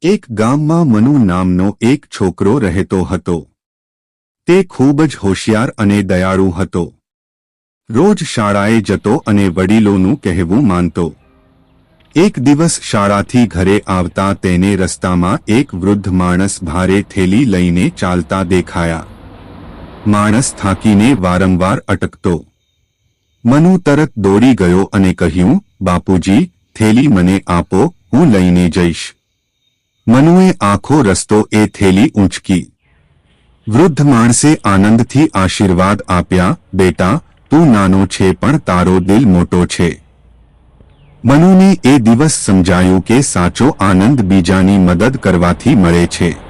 એક ગામમાં મનુ નામનો એક છોકરો રહેતો હતો. તે ખૂબ જ હોશિયાર અને દયાળુ હતો. રોજ શાળાએ જતો અને વડીલોનું કહેવું માનતો. એક દિવસ શાળાથી ઘરે આવતા તેને રસ્તામાં એક વૃદ્ધ માણસ ભારે થેલી લઈને ચાલતા દેખાયા. માણસ થાકીને વારંવાર અટકતો. મનુ તરત દોડી ગયો અને કહ્યું, બાપુજી, થેલી મને આપો, હું લઈને જઈશ. મનુએ આખો રસ્તો એ થેલી ઊંચકી. વૃદ્ધ માણસે આનંદથી આશીર્વાદ આપ્યા, બેટા, તું નાનો છે પણ તારો દિલ મોટો છે. મનુને એ દિવસ સમજાયું કે સાચો આનંદ બીજાની મદદ કરવાથી મળે છે.